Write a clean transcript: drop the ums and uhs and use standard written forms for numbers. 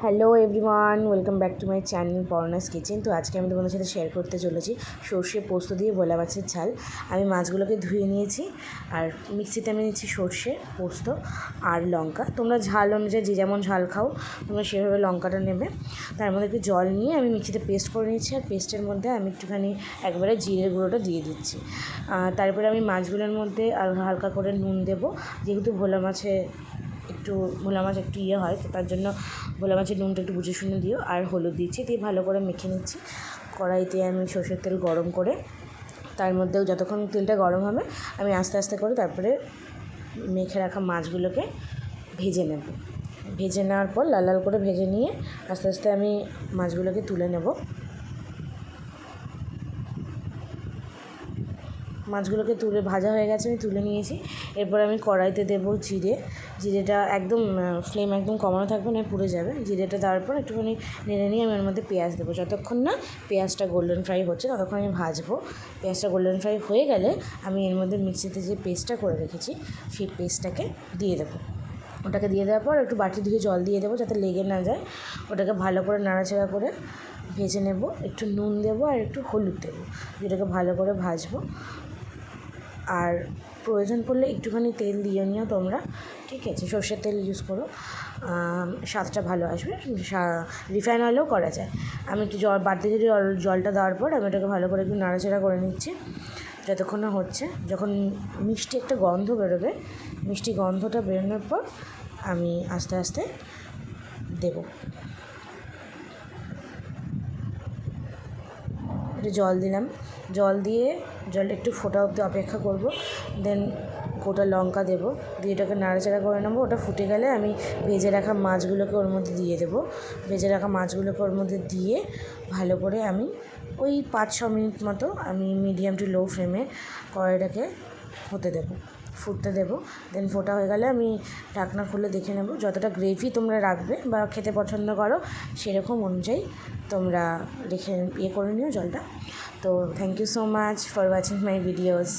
Hello everyone, welcome back to my channel Parna's Kitchen. তো আজকে আমি তোমাদের সাথে শেয়ার করতে চলেছি সর্ষে পোস্ত দিয়ে ভোলা মাছের ঝাল। আমি মাছগুলোকে ধুয়ে নিয়েছি আর মিক্সিতে আমি নিচ্ছি সর্ষে, পোস্ত আর লঙ্কা। তোমরা ঝাল অনুযায়ী যে যেমন ঝাল খাও তোমরা সেভাবে লঙ্কাটা নেবে। তার মধ্যে একটু জল নিয়ে আমি মিক্সিতে পেস্ট করে নিচ্ছি আর পেস্টের মধ্যে আমি একটুখানি একবারে জিরের গুঁড়োটা দিয়ে দিচ্ছি। তারপরে আমি মাছগুলোর মধ্যে হালকা করে নুন দেবো, যেহেতু ভোলা মাছে ভোলা মাছ একটু হয়, তো তার জন্য ভোলা মাছের নুনটা একটু বুঝে শুনে দিও। আর হলুদ দিচ্ছি, দিয়ে ভালো করে মেখে নিচ্ছি। কড়াইতে আমি সর্ষের তেল গরম করে তার মধ্যেও যতক্ষণ তেলটা গরম হবে আমি আস্তে আস্তে করে তারপরে মেখে রাখা মাছগুলোকে ভেজে নেব। ভেজে নেওয়ার পর লাল লাল করে ভেজে নিয়ে আস্তে আস্তে আমি মাছগুলোকে তুলে নেব। মাছগুলোকে তুলে ভাজা হয়ে গেছে, আমি তুলে নিয়েছি। এরপর আমি কড়াইতে দেবো জিরেটা একদম ফ্লেম একদম কমানো থাকবে, না পুড়ে যাবে। জিরেটা দেওয়ার পর একটুখানি নেড়ে নিয়ে আমি ওর মধ্যে পেঁয়াজ দেবো। যতক্ষণ না পেঁয়াজটা গোল্ডেন ফ্রাই হচ্ছে ততক্ষণ আমি ভাজবো। পেঁয়াজটা গোল্ডেন ফ্রাই হয়ে গেলে আমি এর মধ্যে মিক্সিতে যে পেস্টটা করে রেখেছি সেই পেস্টটাকে দিয়ে দেবো। ওটাকে দিয়ে দেওয়ার পর একটু বাটি ধুয়ে জল দিয়ে দেবো যাতে লেগে না যায়। ওটাকে ভালো করে নাড়াচাড়া করে ভেজে নেব। একটু নুন দেবো আর একটু হলুদ দেবো, যেটাকে ভালো করে ভাজবো। আর প্রয়োজন পড়লে একটুখানি তেল দিয়ে নিও তোমরা, ঠিক আছে? সর্ষের তেল ইউজ করো, স্বাদটা ভালো আসবে। রিফাইন অয়েলেও করা যায়। আমি একটু বাড়তি জলটা দেওয়ার পর আমি ওটাকে ভালো করে একটু নাড়াচাড়া করে নিচ্ছি যতক্ষণ না হচ্ছে। যখন মিষ্টি একটা গন্ধ বেরোবে, মিষ্টি গন্ধটা বেরোনোর পর আমি আস্তে আস্তে দেবো। একটু জল দিলাম, জল দিয়ে জলটা একটু ফোটা অবধি অপেক্ষা করব। দেন গোটা লঙ্কা দেবো, দিয়ে এটাকে নাড়াচাড়া করে নেবো। ওটা ফুটে গেলে আমি ভেজে রাখা মাছগুলোকে ওর মধ্যে দিয়ে দেবো। ভেজে রাখা মাছগুলোকে ওর মধ্যে দিয়ে ভালো করে আমি ওই 5-6 মিনিট মতো আমি মিডিয়াম টু লো ফ্লেমে কড়াইটাকে হতে দেবো, ফুটতে দেবো। দেন ফোটা হয়ে গেলে আমি ঢাকনা খুলে দেখে নেব। যতটা গ্রেভি তোমরা রাখবে বা খেতে পছন্দ করো সেরকম অনুযায়ী তোমরা রেখে করে নিও জলটা। তো thank you so much for watching my videos.